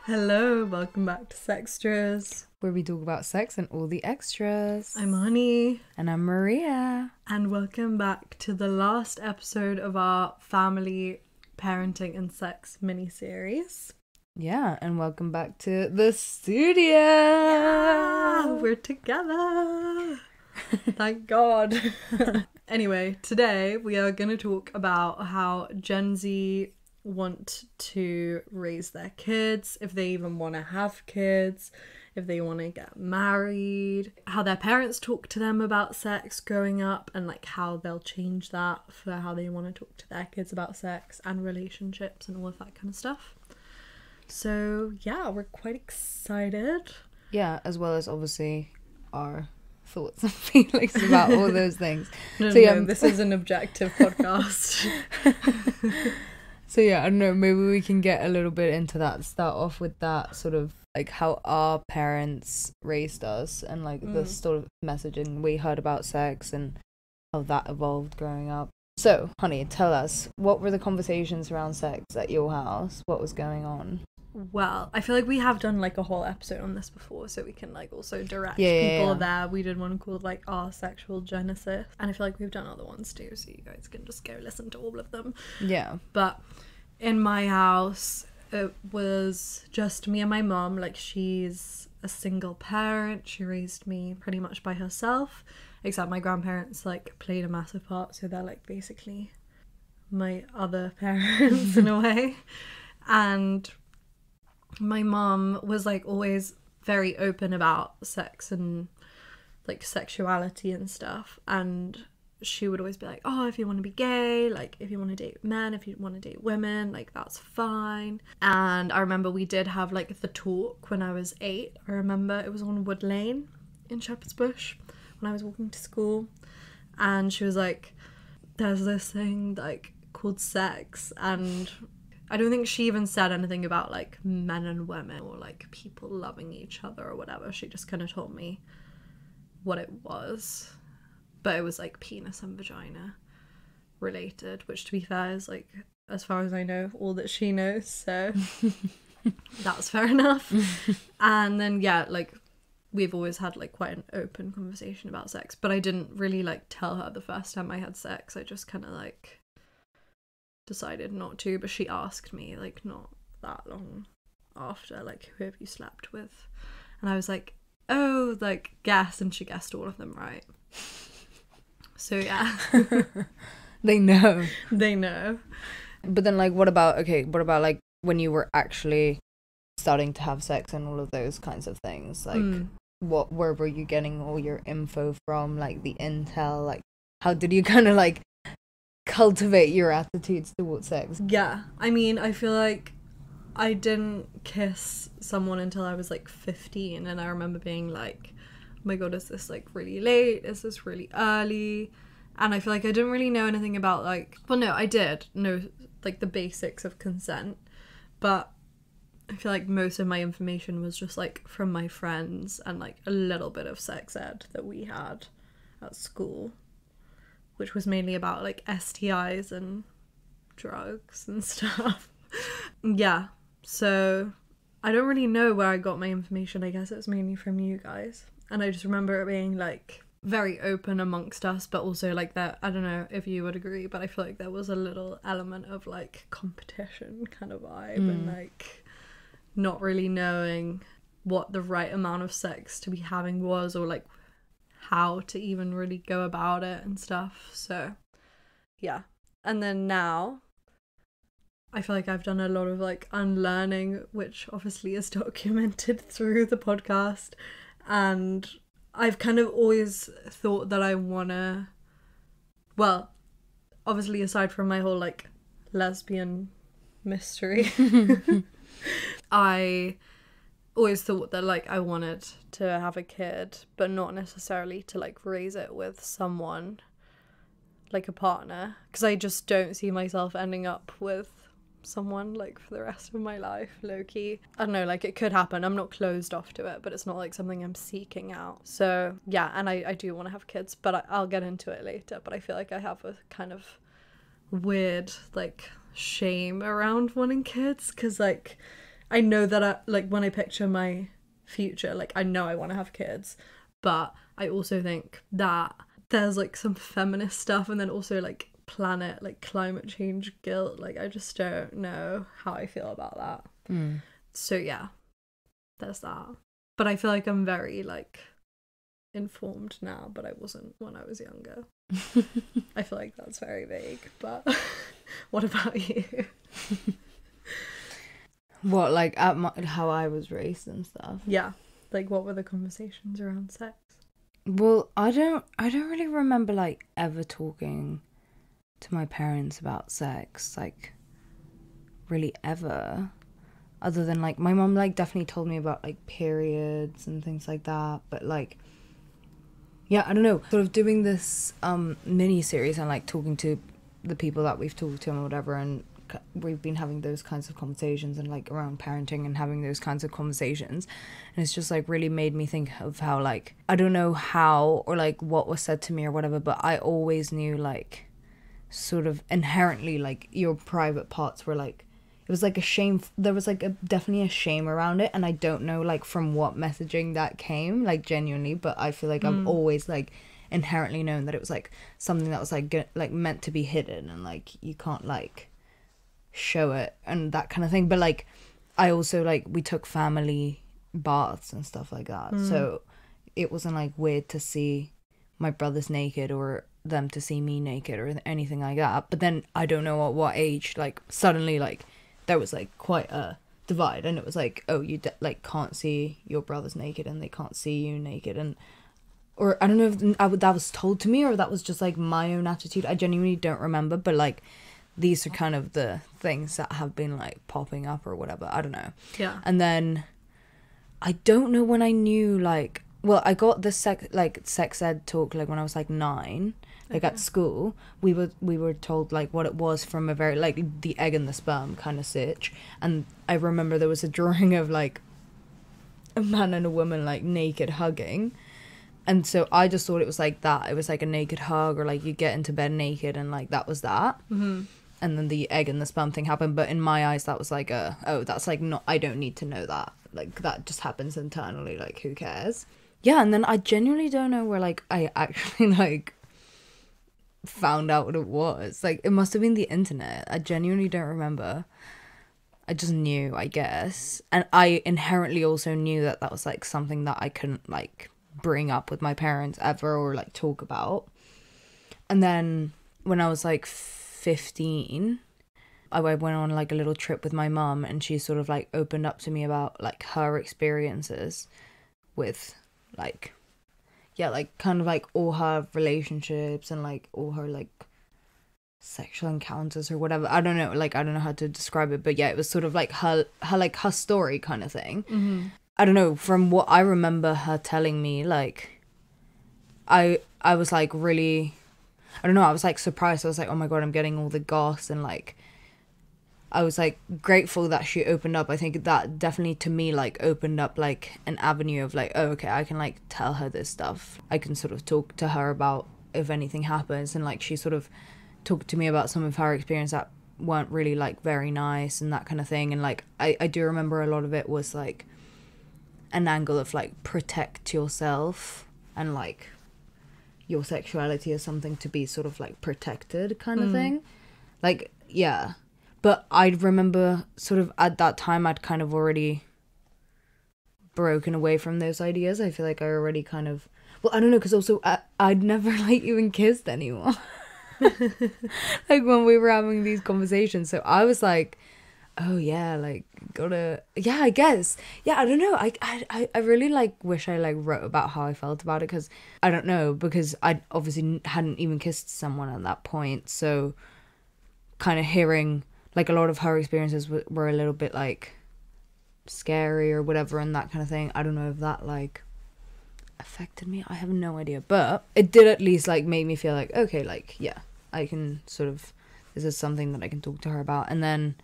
Hello, welcome back to Sextras, where we talk about sex and all the extras. I'm Honey. And I'm Maria. And welcome back to the last episode of our family parenting and sex mini-series. Yeah, and welcome back to the studio. Yeah, we're together. Thank God. Anyway, today we are going to talk about how Gen Z want to raise their kids, if they even want to have kids, if they want to get married, how their parents talk to them about sex growing up, and like how they'll change that for how they want to talk to their kids about sex and relationships and all of that kind of stuff. So yeah, we're quite excited. Yeah, as well as obviously our thoughts and feelings about all those things. No, this is an objective podcast. So yeah, I don't know, maybe we can get a little bit into that, start off with that sort of like how our parents raised us and like the sort of messaging we heard about sex and how that evolved growing up. So, Honey, tell us, what were the conversations around sex at your house? What was going on? Well, I feel like we have done like a whole episode on this before, so we can like also direct people there. We did one called like Our Sexual Genesis, and I feel like we've done other ones too, so you guys can just go listen to all of them. Yeah. But in my house, it was just me and my mom. Like, she's a single parent. She raised me pretty much by herself, except my grandparents like played a massive part, so they're like basically my other parents in a way. And my mom was like always very open about sex and like sexuality and stuff, and she would always be like, oh, if you want to be gay, like if you want to date men, if you want to date women, like that's fine. And I remember we did have like the talk when I was 8. I remember it was on Wood Lane in Shepherd's Bush when I was walking to school, and she was like, there's this thing like called sex, and I don't think she even said anything about like men and women or like people loving each other or whatever. She just kind of told me what it was, but it was like penis and vagina related, which to be fair is like, as far as I know, all that she knows, so that's fair enough. And then yeah, like we've always had like quite an open conversation about sex, but I didn't really like tell her the first time I had sex. I just kind of like decided not to, but she asked me like not that long after, like, who have you slept with? And I was like, oh, like guess, and she guessed all of them right. So yeah. They know. But then like what about like when you were actually starting to have sex and all of those kinds of things, like where were you getting all your info from, like the intel, like how did you kind of like cultivate your attitudes towards sex? Yeah, I mean, I feel like I didn't kiss someone until I was like 15, and I remember being like, oh my god, is this like really late? Is this really early? And I feel like I didn't really know anything about like, well no, I did know like the basics of consent, but I feel like most of my information was just like from my friends and like a little bit of sex ed that we had at school, which was mainly about like STIs and drugs and stuff. Yeah, so I don't really know where I got my information. I guess it was mainly from you guys. And I just remember it being like very open amongst us, but also like that, I don't know if you would agree, but I feel like there was a little element of like competition kind of vibe and like not really knowing what the right amount of sex to be having was, or like how to even really go about it and stuff. So yeah. And then now I feel like I've done a lot of like unlearning, which obviously is documented through the podcast, and I've kind of always thought that I wanna, well, obviously aside from my whole like lesbian mystery, I always thought that like I wanted to have a kid, but not necessarily to like raise it with someone like a partner, because I just don't see myself ending up with someone like for the rest of my life, low-key. I don't know, like it could happen. I'm not closed off to it, but it's not like something I'm seeking out. So yeah, and I do want to have kids, but I'll get into it later. But I feel like I have a kind of weird like shame around wanting kids, because like I know that like when I picture my future, like I know I want to have kids, but I also think that there's like some feminist stuff, and then also like climate change guilt. Like I just don't know how I feel about that. So yeah, there's that. But I feel like I'm very like informed now, but I wasn't when I was younger. I feel like that's very vague, but what about you? What, like how I was raised and stuff? Yeah, like what were the conversations around sex? Well, I don't really remember like ever talking to my parents about sex, like really ever, other than like my mom like definitely told me about like periods and things like that, but like yeah, I don't know, sort of doing this mini series and like talking to the people that we've talked to and whatever, and we've been having those kinds of conversations and like around parenting and having those kinds of conversations, and it's just like really made me think of how like I don't know how or like what was said to me or whatever, but I always knew like sort of inherently like your private parts were like, it was like a shame, there was like definitely a shame around it, and I don't know like from what messaging that came, like genuinely, but I feel like I've always like inherently known that it was like something that was like meant to be hidden, and like you can't like show it and that kind of thing. But like I also like we took family baths and stuff like that, so it wasn't like weird to see my brothers naked or them to see me naked or anything like that. But then I don't know at what age like suddenly like there was like quite a divide, and it was like, oh, you like can't see your brothers naked and they can't see you naked, and or I don't know if that was told to me or that was just like my own attitude. I genuinely don't remember, but like these are kind of the things that have been like popping up or whatever, I don't know. Yeah. And then I don't know when I knew like, well, I got the sex ed talk like when I was like 9, like at school. We were told like what it was from a very like the egg and the sperm kind of sitch, and I remember there was a drawing of like a man and a woman like naked hugging, and so I just thought it was like that, it was like a naked hug, or like you get into bed naked, and like that was that. And then the egg and the sperm thing happened, but in my eyes that was like oh, that's like not, I don't need to know that, like that just happens internally, like who cares. Yeah, and then I genuinely don't know where like I actually like found out what it was. Like it must have been the internet. I genuinely don't remember. I just knew, I guess. And I inherently also knew that that was like something that I couldn't like bring up with my parents ever or like talk about. And then when I was like 15, I went on like a little trip with my mum, and she sort of like opened up to me about like her experiences with like, yeah, like kind of like all her relationships and like all her like sexual encounters or whatever. I don't know, like I don't know how to describe it, but yeah, it was sort of like her story kind of thing. I don't know, from what I remember her telling me, like I was like really, I don't know, I was like surprised. I was like, oh my god, I'm getting all the goss, and like I was like grateful that she opened up. I think that definitely to me like opened up like an avenue of like, oh okay, I can like tell her this stuff. I can sort of talk to her about if anything happens, and like she sort of talked to me about some of her experience that weren't really like very nice and that kind of thing. And like I do remember a lot of it was like an angle of like protect yourself and like your sexuality as something to be sort of like protected kind of thing. Like yeah. But I remember sort of at that time I'd kind of already broken away from those ideas. I feel like I already kind of, well, I don't know, because also I'd never like even kissed anyone. Like when we were having these conversations. So I was like, oh yeah, like gotta, yeah, I guess. Yeah, I don't know. I really like wish I like wrote about how I felt about it, because I don't know, because I obviously hadn't even kissed someone at that point. So kind of hearing like a lot of her experiences were a little bit like scary or whatever and that kind of thing. I don't know if that like affected me. I have no idea, but it did at least like make me feel like, okay, like yeah, I can sort of, this is something that I can talk to her about. And then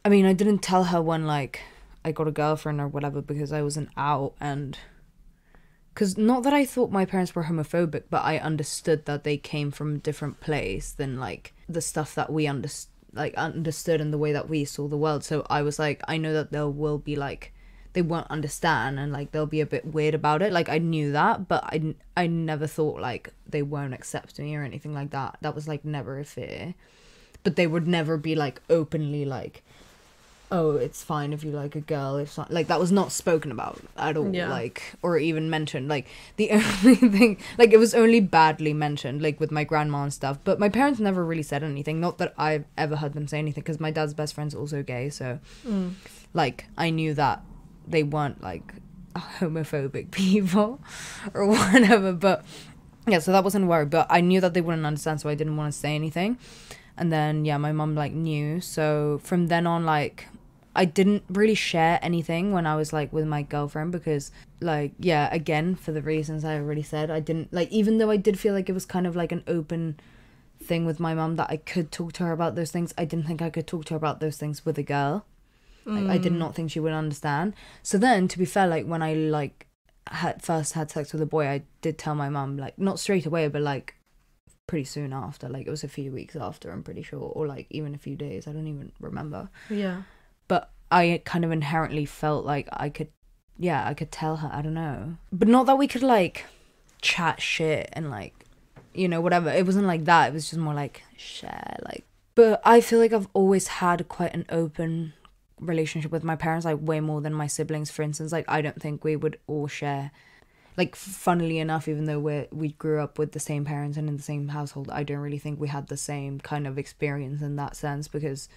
I mean, I didn't tell her when like I got a girlfriend or whatever, because I wasn't out, and because not that I thought my parents were homophobic, but I understood that they came from a different place than like the stuff that we like understood in the way that we saw the world. So I was like, I know that there will be like, they won't understand and like they'll be a bit weird about it. Like I knew that, but I never thought like they won't accept me or anything like that. That was like never a fear. But they would never be like openly like, oh, it's fine if you like a girl, if not, like that was not spoken about at all. Yeah. Like, or even mentioned. Like the only thing, like it was only badly mentioned, like with my grandma and stuff, but my parents never really said anything. Not that I've ever heard them say anything, because my dad's best friend's also gay, so like I knew that they weren't like homophobic people or whatever. But yeah, so that wasn't a worry, but I knew that they wouldn't understand, so I didn't want to say anything. And then yeah, my mum like knew, so from then on, like I didn't really share anything when I was like with my girlfriend, because like, yeah, again, for the reasons I already said, I didn't like, even though I did feel like it was kind of like an open thing with my mum that I could talk to her about those things, I didn't think I could talk to her about those things with a girl. Like I did not think she would understand. So then, to be fair, like when I like first had sex with a boy, I did tell my mum, like not straight away, but like pretty soon after. Like it was a few weeks after, I'm pretty sure, or like even a few days, I don't even remember. Yeah. But I kind of inherently felt like I could tell her, I don't know. But not that we could like chat shit and like, you know, whatever. It wasn't like that. It was just more like share, like. But I feel like I've always had quite an open relationship with my parents, like way more than my siblings, for instance. Like I don't think we would all share, like funnily enough, even though we grew up with the same parents and in the same household, I don't really think we had the same kind of experience in that sense, because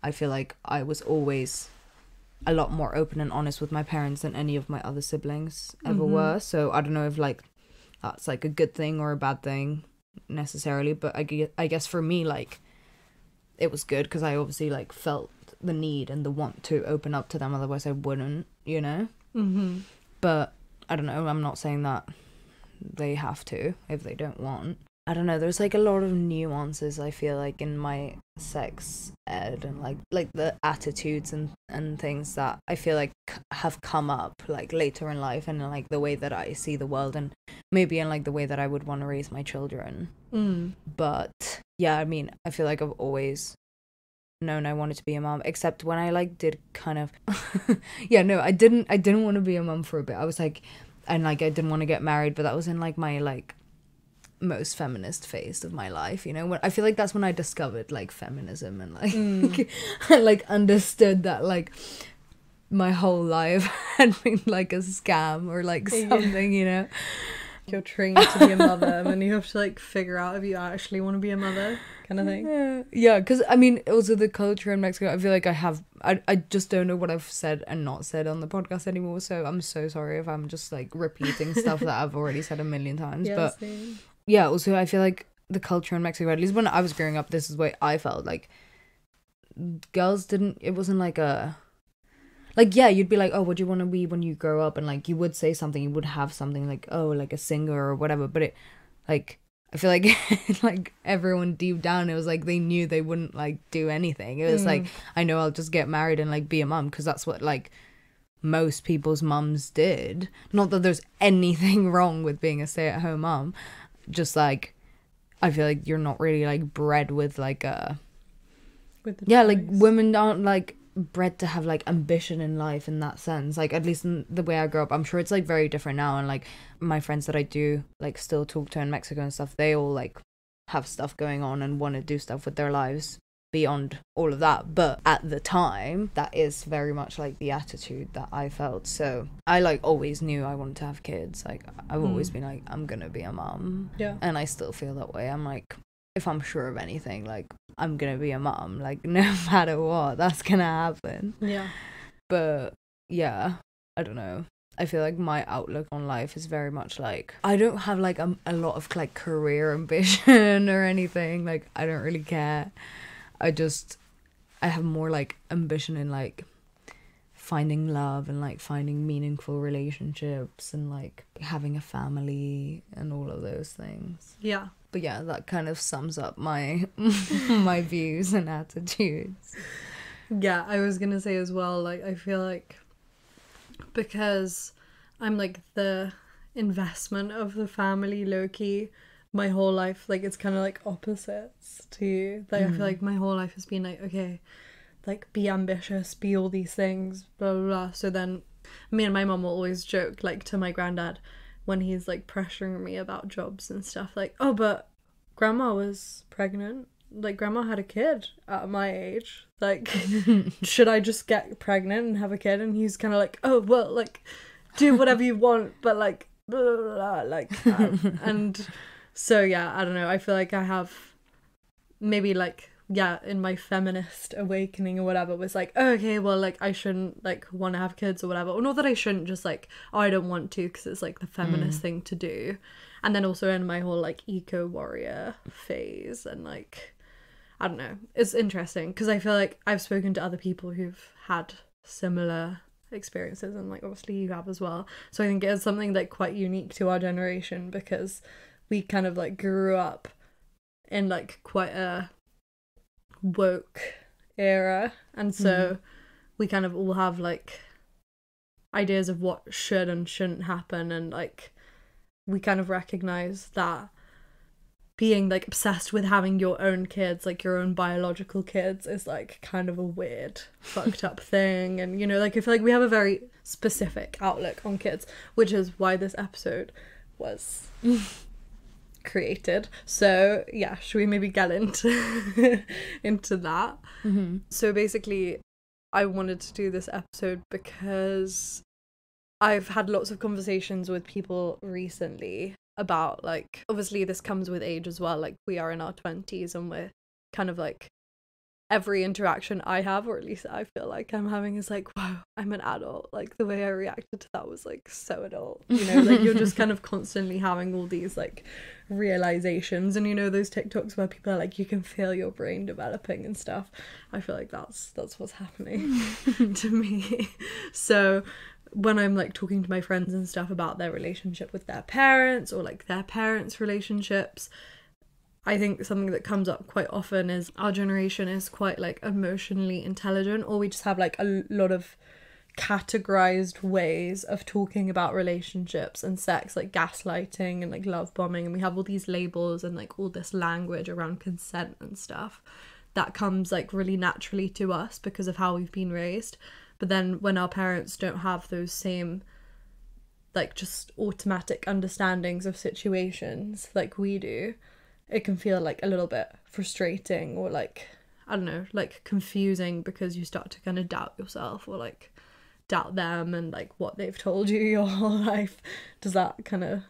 I feel like I was always a lot more open and honest with my parents than any of my other siblings ever were. So I don't know if like that's like a good thing or a bad thing necessarily, but I guess for me, like it was good, because I obviously like felt the need and the want to open up to them, otherwise I wouldn't, you know. But I don't know, I'm not saying that they have to if they don't want. I don't know, there's like a lot of nuances, I feel like, in my sex ed and like the attitudes and things that I feel like have come up like later in life, and like the way that I see the world, and maybe in like the way that I would want to raise my children. But yeah, I mean, I feel like I've always known I wanted to be a mom, except when I like did kind of yeah, no, I didn't want to be a mom for a bit. I was like, and like I didn't want to get married, but that was in like my like most feminist phase of my life, you know, when I feel like that's when I discovered like feminism and like I like understood that like my whole life had been like a scam or like something, you know. You're trained to be a mother and then you have to like figure out if you actually want to be a mother, kind of thing. Yeah, because I mean also the culture in Mexico, I feel like I just don't know what I've said and not said on the podcast anymore, so I'm so sorry if I'm just like repeating stuff that I've already said a million times. Yeah, but same. Yeah, also I feel like the culture in Mexico, at least when I was growing up, this is what I felt like. Girls didn't, it wasn't like a, like, yeah, you'd be like, oh, what do you want to be when you grow up? And like you would say something, you would have something like, oh, like a singer or whatever. But it, like, I feel like like everyone deep down, it was like they knew they wouldn't like do anything. It was like, I know I'll just get married and like be a mum, because that's what like most people's mums did. Not that there's anything wrong with being a stay-at-home mum, just like I feel like you're not really like bred with like a yeah, like women aren't like bred to have like ambition in life in that sense, like at least in the way I grew up. I'm sure it's like very different now, and like my friends that I do like still talk to in Mexico and stuff, they all like have stuff going on and want to do stuff with their lives beyond all of that. But at the time, that is very much like the attitude that I felt. So I like always knew I wanted to have kids. Like I've always been like, I'm gonna be a mom. Yeah, and I still feel that way. I'm like, if I'm sure of anything, like I'm gonna be a mom, like no matter what, that's gonna happen. Yeah. But yeah, I don't know, I feel like my outlook on life is very much like, I don't have like a lot of like career ambition or anything. Like I don't really care. I have more like ambition in like finding love and like finding meaningful relationships and like having a family and all of those things. Yeah. But yeah, that kind of sums up my my views and attitudes. Yeah, I was gonna say as well, like I feel like because I'm like the investment of the family, low-key, my whole life, like, it's kind of like opposites to you. Like, I feel like my whole life has been like, okay, like, be ambitious, be all these things, blah blah blah. So then me and my mum will always joke, like, to my granddad when he's like pressuring me about jobs and stuff, like, oh, but grandma was pregnant, like, grandma had a kid at my age, like, should I just get pregnant and have a kid? And he's kind of like, oh, well, like, do whatever you want, but like, blah, blah, blah, like, and so yeah, I don't know, I feel like I have maybe, like, yeah, in my feminist awakening or whatever, was like, oh, okay, well, like, I shouldn't, like, want to have kids or whatever, or not that I shouldn't, just like, oh, I don't want to because it's like the feminist thing to do. And then also in my whole like eco warrior phase, and like, I don't know, it's interesting because I feel like I've spoken to other people who've had similar experiences, and like obviously you have as well, so I think it's something like quite unique to our generation because we kind of like grew up in like quite a woke era, and so we kind of all have like ideas of what should and shouldn't happen, and like we kind of recognize that being like obsessed with having your own kids, like your own biological kids, is like kind of a weird fucked up thing. And you know, like, I feel like we have a very specific outlook on kids, which is why this episode was created. So yeah, should we maybe get into into that? So basically I wanted to do this episode because I've had lots of conversations with people recently about, like, obviously this comes with age as well, like we are in our 20s and we're kind of like, every interaction I have, or at least I feel like I'm having, is like, wow, I'm an adult. Like the way I reacted to that was like so adult, you know, like you're just kind of constantly having all these like realizations, and you know those TikToks where people are like, you can feel your brain developing and stuff. I feel like that's what's happening to me. So when I'm like talking to my friends and stuff about their relationship with their parents, or like their parents' relationships, I think something that comes up quite often is our generation is quite like emotionally intelligent, or we just have like a lot of categorized ways of talking about relationships and sex, like gaslighting and like love bombing, and we have all these labels and like all this language around consent and stuff that comes like really naturally to us because of how we've been raised. But then when our parents don't have those same like just automatic understandings of situations like we do, it can feel like a little bit frustrating, or like, I don't know, like confusing, because you start to kind of doubt yourself, or like doubt them and like what they've told you your whole life. Does that kind of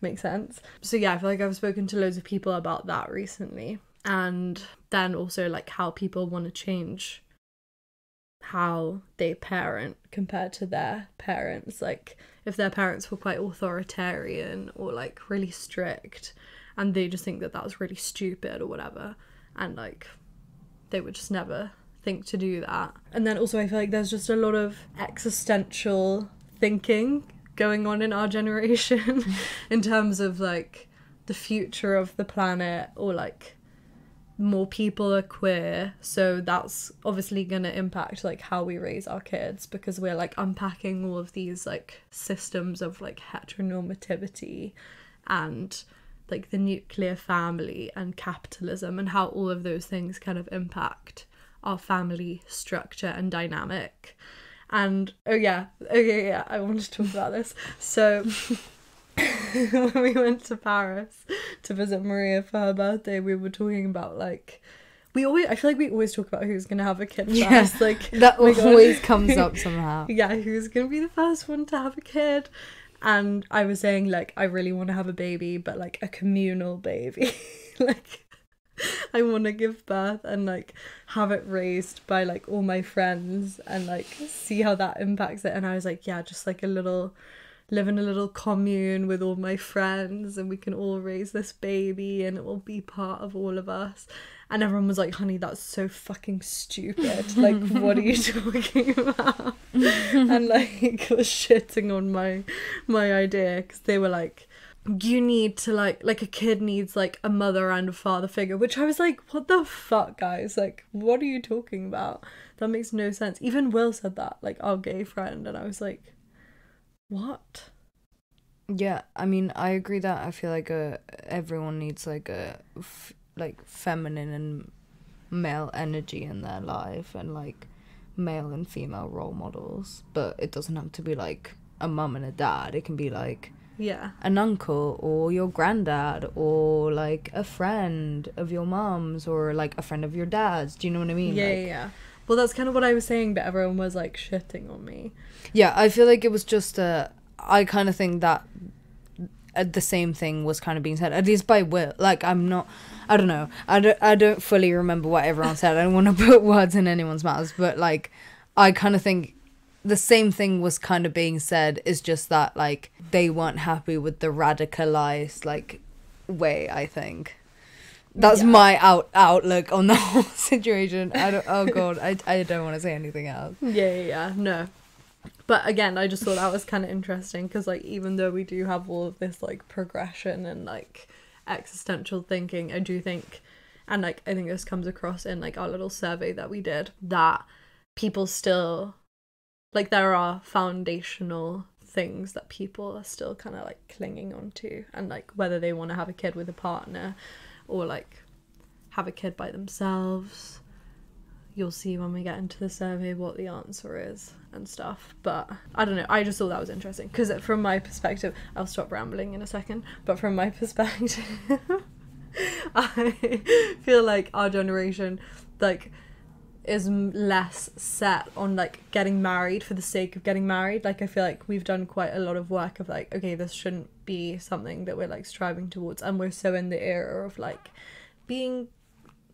make sense? So yeah, I feel like I've spoken to loads of people about that recently, and then also like how people want to change how they parent compared to their parents. Like if their parents were quite authoritarian or like really strict, and they just think that that was really stupid or whatever, and like they would just never think to do that. And then also I feel like there's just a lot of existential thinking going on in our generation in terms of like the future of the planet, or like more people are queer, so that's obviously going to impact like how we raise our kids, because we're like unpacking all of these like systems of like heteronormativity and like the nuclear family and capitalism, and how all of those things kind of impact our family structure and dynamic. And I want to talk about this. So when we went to Paris to visit Maria for her birthday, we were talking about like, I feel like we always talk about who's gonna have a kid first. Like that always comes up somehow. Yeah, who's gonna be the first one to have a kid. And I was saying like, I really want to have a baby, but like a communal baby. Like I want to give birth and like have it raised by like all my friends, and like see how that impacts it. And I was like, yeah, just like live in a little commune with all my friends, and we can all raise this baby and it will be part of all of us. And everyone was like, honey, that's so fucking stupid. Like, what are you talking about? And like was shitting on my idea, because they were like, you need to like a kid needs like a mother and a father figure, which I was like, what the fuck, guys? Like, what are you talking about? That makes no sense. Even Will said that, like our gay friend, and I was like, what? Yeah, I mean, I agree that I feel like everyone needs like like feminine and male energy in their life, and like male and female role models, but it doesn't have to be like a mum and a dad. It can be like an uncle or your granddad or like a friend of your mum's or like a friend of your dad's. Do you know what I mean? Yeah. Well, that's kind of what I was saying, but everyone was like shitting on me. Yeah, I feel like it was just I kind of think that the same thing was kind of being said, at least by Will. Like, I don't know. I don't fully remember what everyone said. I don't want to put words in anyone's mouths, but like, I kind of think the same thing was kind of being said. Is just that like they weren't happy with the radicalized like way. I think that's my outlook on the whole situation. Oh god, I don't want to say anything else. Yeah. No. But again, I just thought that was kind of interesting because, like, even though we do have all of this, like, progression and, like, existential thinking, I do think, and, like, I think this comes across in, like, our little survey that we did, that people still, like, there are foundational things that people are still kind of, like, clinging on to, and, like, whether they want to have a kid with a partner or, like, have a kid by themselves. You'll see when we get into the survey what the answer is and stuff. But I don't know, I just thought that was interesting because from my perspective, I'll stop rambling in a second, but from my perspective I feel like our generation like is less set on like getting married for the sake of getting married. Like I feel like we've done quite a lot of work of like, okay, this shouldn't be something that we're like striving towards, and we're so in the era of like being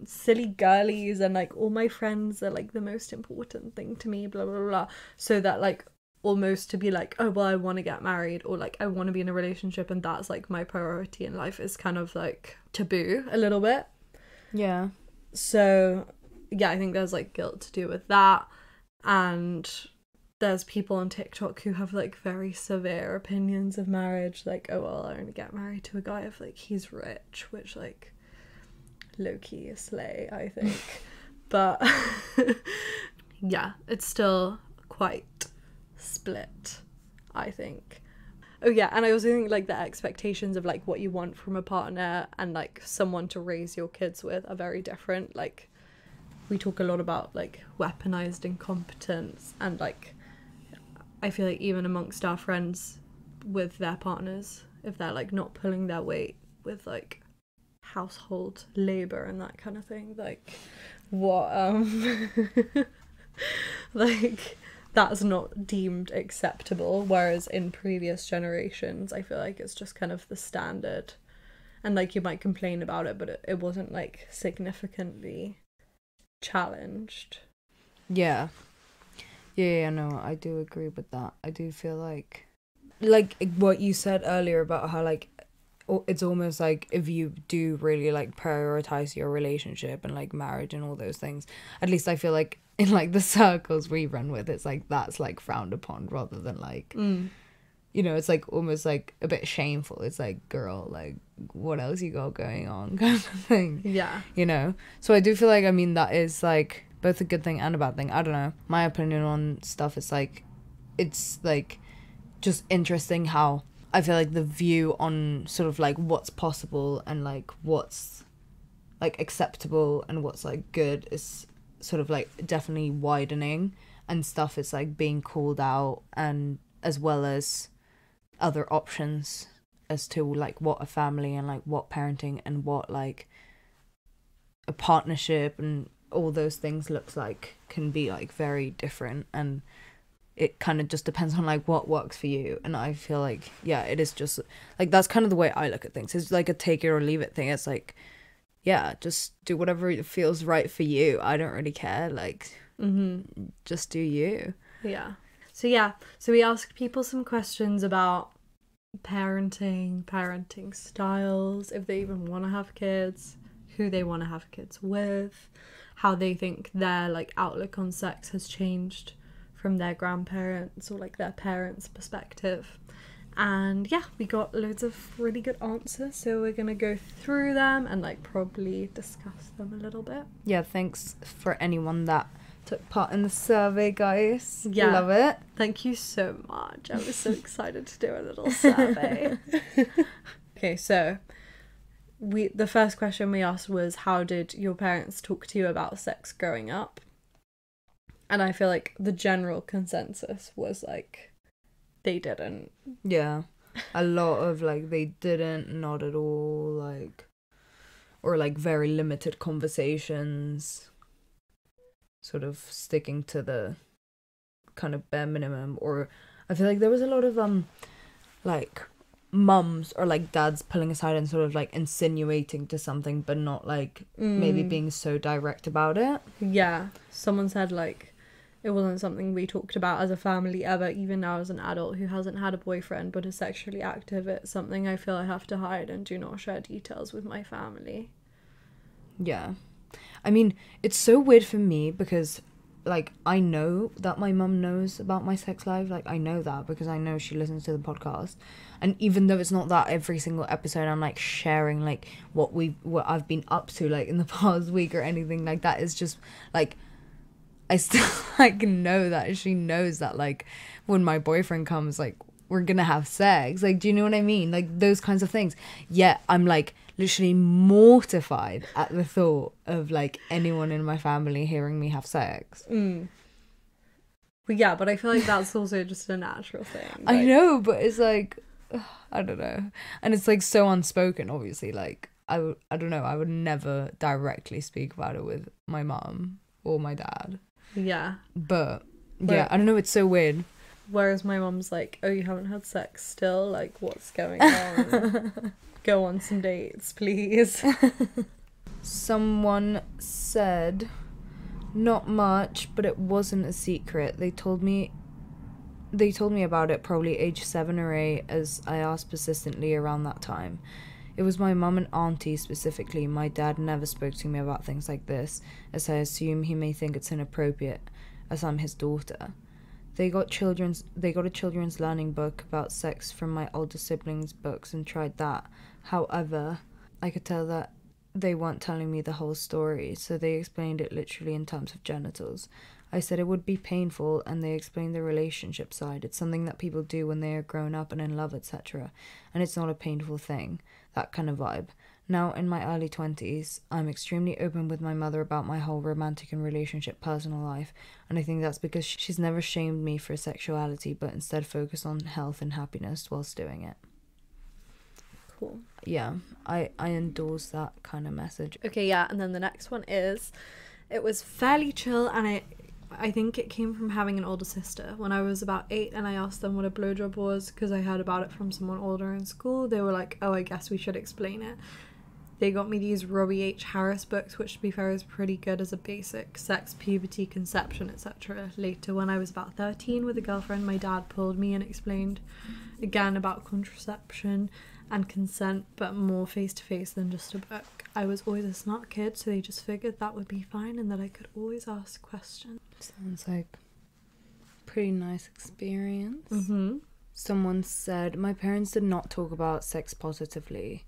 silly girlies and like all my friends are like the most important thing to me, blah blah blah, so that like almost to be like, oh well, I want to get married or like I want to be in a relationship and that's like my priority in life is kind of like taboo a little bit. Yeah. So yeah, I think there's like guilt to do with that, and there's people on TikTok who have like very severe opinions of marriage, like, oh well, I only get married to a guy if like he's rich, which like low-key slay, I think. But yeah, it's still quite split, I think. Oh yeah, and I also think like the expectations of like what you want from a partner and like someone to raise your kids with are very different. Like we talk a lot about like weaponized incompetence, and like I feel like even amongst our friends with their partners, if they're like not pulling their weight with like household labor and that kind of thing, like what like that's not deemed acceptable, whereas in previous generations I feel like it's just kind of the standard, and like you might complain about it but it wasn't like significantly challenged. Yeah, no, I do agree with that. I do feel like what you said earlier about how like it's almost like if you do really like prioritize your relationship and like marriage and all those things, at least I feel like in like the circles we run with, it's like that's like frowned upon rather than like you know, it's like almost like a bit shameful. It's like, girl, like what else you got going on kind of thing. Yeah, you know. So I do feel like, I mean, that is like both a good thing and a bad thing. I don't know, my opinion on stuff is like, it's like just interesting how I feel like the view on sort of like what's possible and like what's like acceptable and what's like good is sort of like definitely widening, and stuff is like being called out, and as well as other options as to like what a family and like what parenting and what like a partnership and all those things looks like can be like very different, and it kind of just depends on like what works for you. And I feel like, yeah, it is just like, that's kind of the way I look at things. It's like a take it or leave it thing. It's like, yeah, just do whatever feels right for you. I don't really care, like just do you. So we asked people some questions about parenting styles, if they even want to have kids, who they want to have kids with, how they think their like outlook on sex has changed from their grandparents or like their parents' perspective. And yeah, we got loads of really good answers, so we're gonna go through them and like probably discuss them a little bit. Yeah, thanks for anyone that took part in the survey, guys. Yeah. Love it. Thank you so much. I was so excited to do a little survey. Okay, so the first question we asked was, how did your parents talk to you about sex growing up? And I feel like the general consensus was like, they didn't. Yeah. A lot of like, they didn't, not at all, like, or like very limited conversations, sort of sticking to the kind of bare minimum. Or I feel like there was a lot of like mums or like dads pulling aside and sort of like insinuating to something, but not like maybe being so direct about it. Yeah, someone said like it wasn't something we talked about as a family ever, even now as an adult who hasn't had a boyfriend but is sexually active. It's something I feel I have to hide and do not share details with my family. Yeah, I mean, it's so weird for me because like I know that my mum knows about my sex life. Like I know that because I know she listens to the podcast, and even though it's not that every single episode I'm like sharing like what I've been up to like in the past week or anything like that, is just like I still like know that she knows that like when my boyfriend comes, like we're gonna have sex. Like, do you know what I mean? Like those kinds of things. Yet I'm like literally mortified at the thought of like anyone in my family hearing me have sex. But yeah, but I feel like that's also just a natural thing. Like, I know, but it's like I don't know, and it's like so unspoken. Obviously, like I don't know. I would never directly speak about it with my mum or my dad. Yeah. But yeah, I don't know, it's so weird. Whereas my mum's like, oh, you haven't had sex still? Like, what's going on? Go on some dates, please. Someone said, not much, but it wasn't a secret. They told me about it probably age 7 or 8, as I asked persistently around that time. It was my mum and auntie specifically. My dad never spoke to me about things like this, as I assume he may think it's inappropriate, as I'm his daughter. They got a children's learning book about sex from my older siblings' books and tried that. However, I could tell that they weren't telling me the whole story, so they explained it literally in terms of genitals. I said it would be painful, and they explained the relationship side. It's something that people do when they are grown up and in love, etc. And it's not a painful thing. That kind of vibe. Now, in my early 20s, I'm extremely open with my mother about my whole romantic and relationship personal life, and I think that's because she's never shamed me for sexuality, but instead focused on health and happiness whilst doing it. Cool. Yeah, I endorse that kind of message. Okay, yeah, and then the next one is, it was fairly chill, and I think it came from having an older sister. When I was about 8 and I asked them what a blowjob was because I heard about it from someone older in school, they were like, oh, I guess we should explain it. They got me these Robbie H. Harris books, which to be fair is pretty good as a basic sex, puberty, conception, etc. Later, when I was about 13 with a girlfriend, my dad pulled me and explained again about contraception and consent, but more face-to-face than just a book. I was always a smart kid, so they just figured that would be fine and that I could always ask questions. Sounds like a pretty nice experience. Mm-hmm. Someone said, my parents did not talk about sex positively.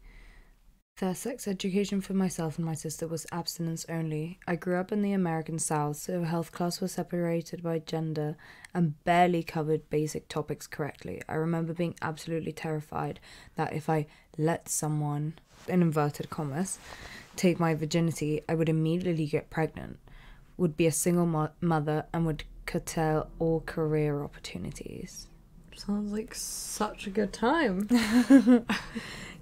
Their sex education for myself and my sister was abstinence only. I grew up in the American South, so health class was separated by gender and barely covered basic topics correctly. I remember being absolutely terrified that if I let someone, in inverted commas, take my virginity, I would immediately get pregnant, would be a single mother, and would curtail all career opportunities. Sounds like such a good time.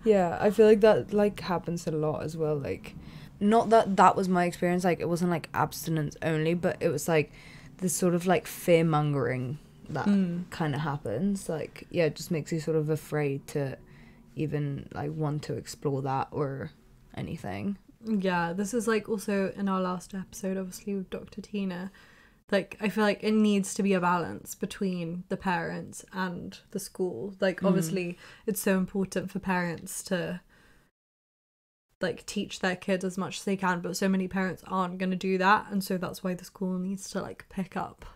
Yeah, I feel like that like happens a lot as well. Like, not that was my experience. Like, it wasn't like abstinence only, but it was like this sort of like fear mongering that kind of happens. Like, yeah, it just makes you sort of afraid to even like want to explore that or anything. Yeah, this is like also in our last episode, obviously with Dr. Tina. Like, I feel like it needs to be a balance between the parents and the school. Like, obviously, it's so important for parents to, like, teach their kids as much as they can, but so many parents aren't going to do that, and so that's why the school needs to, like, pick up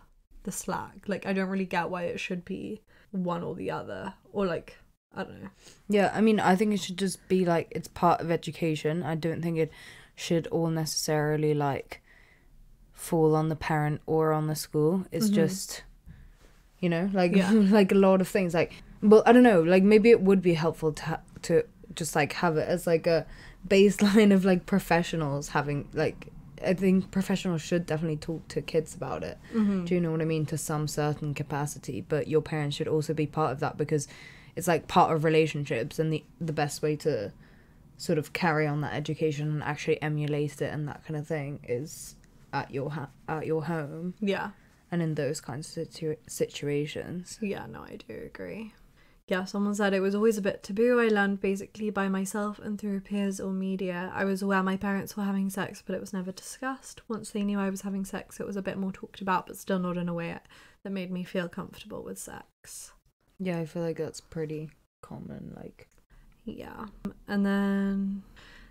the slack. Like, I don't really get why it should be one or the other, or, like, I don't know. Yeah, I mean, I think it should just be, like, it's part of education. I don't think it should all necessarily, like, fall on the parent or on the school. It's just, you know, like Yeah. like a lot of things. Like, well, I don't know, like maybe it would be helpful to just like have it as like a baseline of like professionals having like, I think professionals should definitely talk to kids about it. Do you know what I mean? To some certain capacity, but your parents should also be part of that, because it's like part of relationships, and the best way to sort of carry on that education and actually emulate it and that kind of thing is at your home. Yeah. And in those kinds of situations. Yeah, no, I do agree. Yeah, someone said it was always a bit taboo. I learned basically by myself and through peers or media. I was aware my parents were having sex, but it was never discussed. Once they knew I was having sex, it was a bit more talked about, but still not in a way that made me feel comfortable with sex. Yeah, I feel like that's pretty common, like. Yeah. And then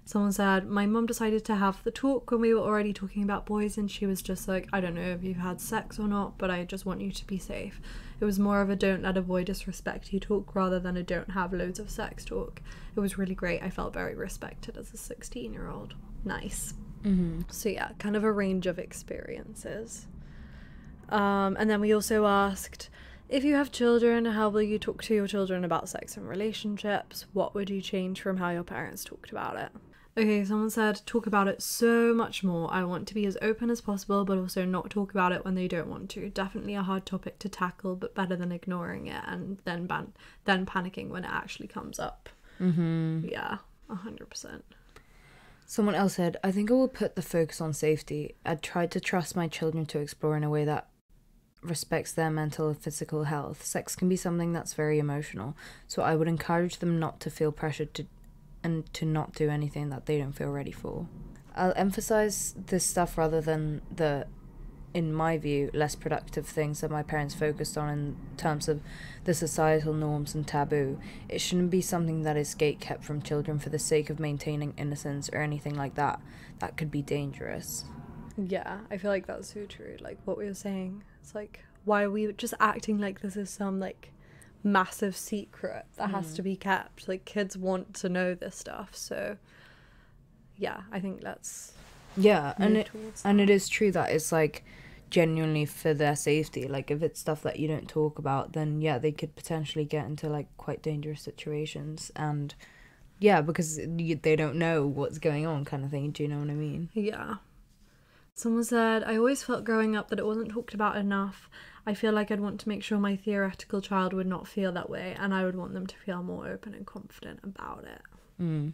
someone said, my mum decided to have the talk when we were already talking about boys, and she was just like, I don't know if you've had sex or not, but I just want you to be safe. It was more of a don't let a boy disrespect you talk rather than a don't have loads of sex talk. It was really great. I felt very respected as a 16-year-old. Nice. So yeah, kind of a range of experiences. And then we also asked, if you have children, how will you talk to your children about sex and relationships? What would you change from how your parents talked about it? Okay, someone said, talk about it so much more. I want to be as open as possible, but also not talk about it when they don't want to. Definitely a hard topic to tackle, but better than ignoring it and then panicking when it actually comes up. Yeah, 100%. Someone else said, I think I will put the focus on safety. I'd try to trust my children to explore in a way that respects their mental and physical health. Sex can be something that's very emotional, so I would encourage them not to feel pressured to not do anything that they don't feel ready for. I'll emphasize this stuff rather than the, in my view, less productive things that my parents focused on in terms of the societal norms and taboo. It shouldn't be something that is gate-kept from children for the sake of maintaining innocence or anything like that. That could be dangerous. Yeah, I feel like that's so true. Like what we were saying, it's like, why are we just acting like this is some like massive secret that has to be kept? Like kids want to know this stuff, so yeah, I think that's and it is true that it's like genuinely for their safety. Like if it's stuff that you don't talk about, then yeah, they could potentially get into like quite dangerous situations, and yeah, because they don't know what's going on kind of thing. Do you know what I mean? Yeah. Someone said, I always felt growing up that it wasn't talked about enough. I feel like I'd want to make sure my theoretical child would not feel that way, and I would want them to feel more open and confident about it.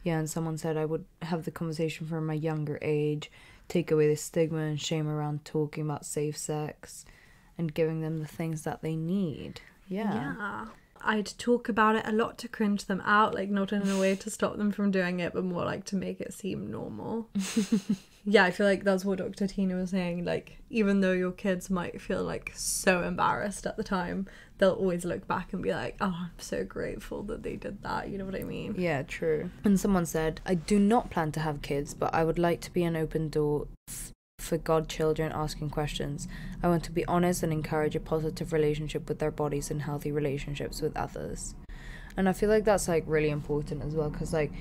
Yeah, and someone said I would have the conversation from a younger age, take away the stigma and shame around talking about safe sex, and giving them the things that they need. Yeah. I'd talk about it a lot to cringe them out, like not in a way to stop them from doing it, but more like to make it seem normal. Yeah, I feel like that's what Dr. Tina was saying. Like, even though your kids might feel like so embarrassed at the time, they'll always look back and be like, oh, I'm so grateful that they did that. You know what I mean? Yeah, true. And someone said, I do not plan to have kids, but I would like to be an open door for godchildren asking questions. I want to be honest and encourage a positive relationship with their bodies and healthy relationships with others. And I feel like that's like really important as well, because like,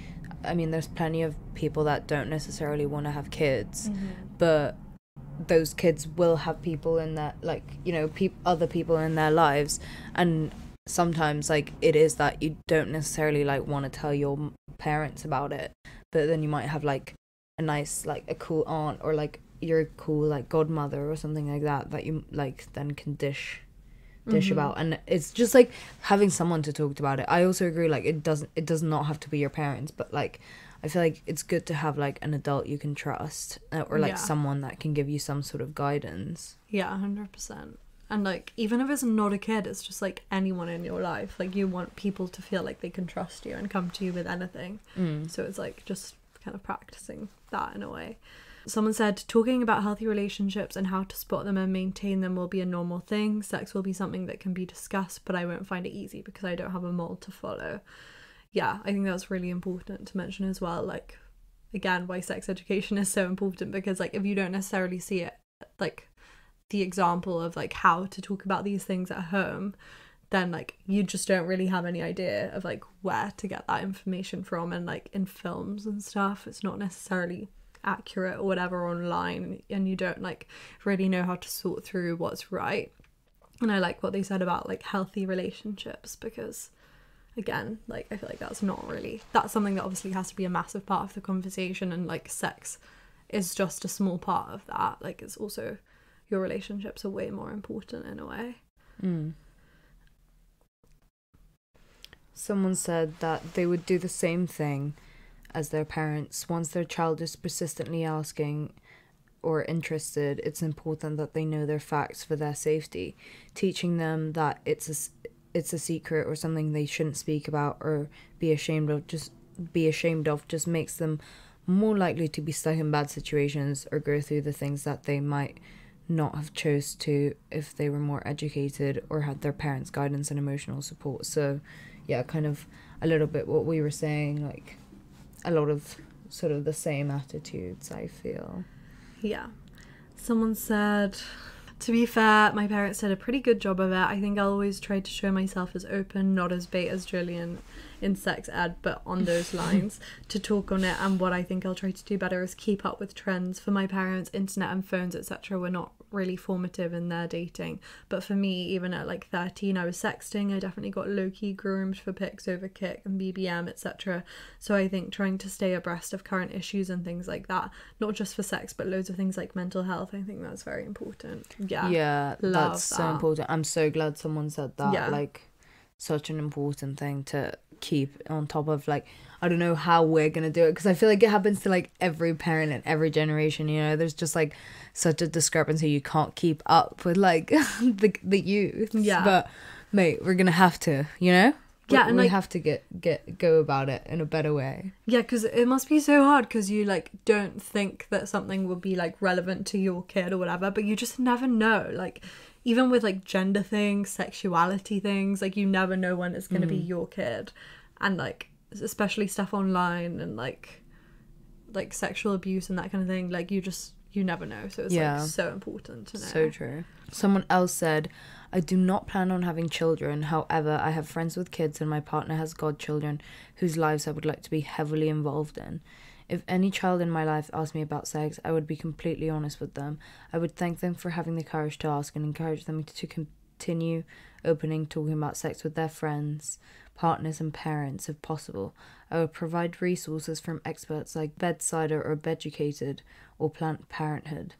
I mean, there's plenty of people that don't necessarily want to have kids, but those kids will have people in that, like, you know, other people in their lives, and sometimes like it is that you don't necessarily like want to tell your parents about it, but then you might have like a nice, like a cool aunt or like your cool like godmother or something like that you like then can dish about, and it's just like having someone to talk about it. I also agree, like it does not have to be your parents, but like I feel like it's good to have like an adult you can trust, or like someone that can give you some sort of guidance. Yeah, 100%. And like even if it's not a kid, it's just like anyone in your life, like you want people to feel like they can trust you and come to you with anything. So it's like just kind of practicing that in a way. Someone said, talking about healthy relationships and how to spot them and maintain them will be a normal thing. Sex will be something that can be discussed, but I won't find it easy because I don't have a mold to follow. Yeah, I think that's really important to mention as well. Like, again, why sex education is so important, because like if you don't necessarily see it, like the example of like how to talk about these things at home, then like you just don't really have any idea of like where to get that information from. And like in films and stuff, it's not necessarily accurate or whatever online, and you don't like really know how to sort through what's right. And I like what they said about like healthy relationships, because again, like I feel like that's something that obviously has to be a massive part of the conversation, and like sex is just a small part of that. Like it's also, your relationships are way more important in a way. Someone said that they would do the same thing as their parents. Once their child is persistently asking or interested, it's important that they know their facts for their safety. Teaching them that it's a secret or something they shouldn't speak about or be ashamed of just makes them more likely to be stuck in bad situations or go through the things that they might not have chose to if they were more educated or had their parents' guidance and emotional support. So yeah, kind of a little bit what we were saying, like a lot of sort of the same attitudes, I feel. Yeah. Someone said, to be fair, my parents did a pretty good job of it. I think I always tried to show myself as open, not as bait as Julian in sex ed, but on those lines, to talk on it. And what I think I'll try to do better is keep up with trends. For my parents, internet and phones, etc. were not really formative in their dating. But for me, even at like 13, I was sexting. I definitely got low-key groomed for pics over Kik and BBM, etc. So I think trying to stay abreast of current issues and things like that, not just for sex, but loads of things like mental health, I think that's very important. Yeah, that's so important. I'm so glad someone said that. Yeah. Like, such an important thing to keep on top of. Like, I don't know how we're gonna do it, because I feel like it happens to like every parent in every generation, you know. There's just like such a discrepancy. You can't keep up with like the youth. Yeah, but mate, we're gonna have to, you know. Yeah, and we like, have to go about it in a better way. Yeah, because it must be so hard, because you like don't think that something will be like relevant to your kid or whatever, but you just never know. Like even with like gender things, sexuality things, like you never know when it's going to be your kid. And like especially stuff online and like sexual abuse and that kind of thing, like you never know. So it's like so important to know. So true. Someone else said, I do not plan on having children. However, I have friends with kids and my partner has godchildren whose lives I would like to be heavily involved in. If any child in my life asked me about sex, I would be completely honest with them. I would thank them for having the courage to ask and encourage them to continue talking about sex with their friends, partners and parents if possible. I would provide resources from experts like Bedsider or Beducated or Planned Parenthood.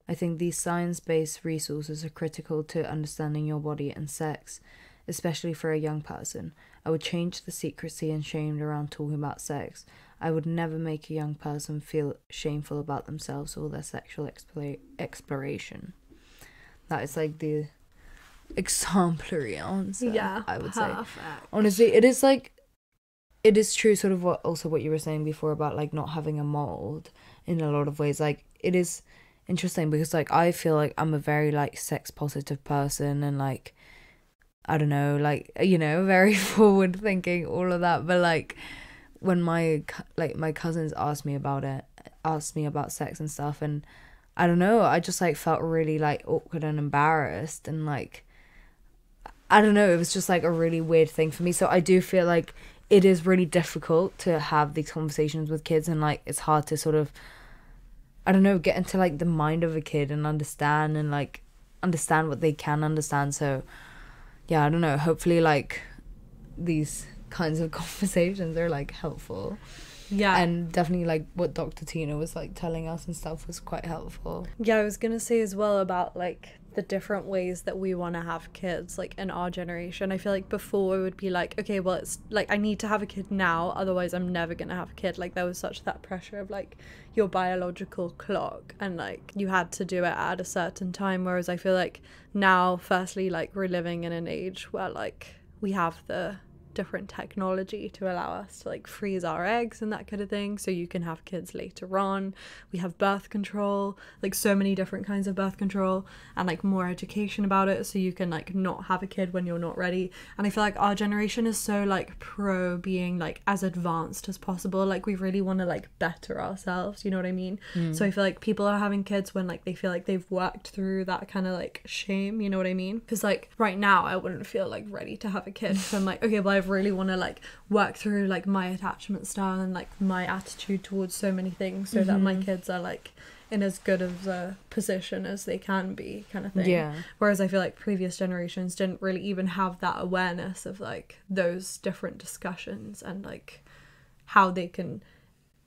I think these science-based resources are critical to understanding your body and sex, especially for a young person. I would change the secrecy and shame around talking about sex. I would never make a young person feel shameful about themselves or their sexual exploration. That is like the exemplary answer. Yeah, I would perfect. say. Honestly, it is true, sort of what you were saying before about like not having a mold in a lot of ways. Like it is interesting because like I feel like I'm a very like sex positive person and like I don't know, like, you know, very forward thinking, all of that, but like when my cousins asked me about sex and stuff, and I don't know, I just like felt really like awkward and embarrassed, and like I don't know, it was just like a really weird thing for me. So I do feel like it is really difficult to have these conversations with kids, and like it's hard to sort of, I don't know, get into like the mind of a kid and understand what they can understand. So yeah, I don't know, hopefully like these kinds of conversations are like helpful. Yeah, and definitely like what Dr. Tina was like telling us and stuff was quite helpful. Yeah, I was gonna say as well about like the different ways that we want to have kids, like in our generation. I feel like before it would be like, okay, well, it's like I need to have a kid now, otherwise I'm never gonna have a kid. Like there was such that pressure of like your biological clock, and like you had to do it at a certain time, whereas I feel like now, firstly, like we're living in an age where like we have the different technology to allow us to like freeze our eggs and that kind of thing, so you can have kids later on. We have birth control, like so many different kinds of birth control, and like more education about it, so you can like not have a kid when you're not ready. And I feel like our generation is so like pro being like as advanced as possible. Like we really want to like better ourselves, you know what I mean? So I feel like people are having kids when like they feel like they've worked through that kind of like shame, you know what I mean? Because like right now I wouldn't feel like ready to have a kid, so I'm like, okay, well, I really want to like work through like my attachment style and like my attitude towards so many things so that my kids are like in as good of a position as they can be, kind of thing. Yeah. Whereas I feel like previous generations didn't really even have that awareness of like those different discussions and like how they can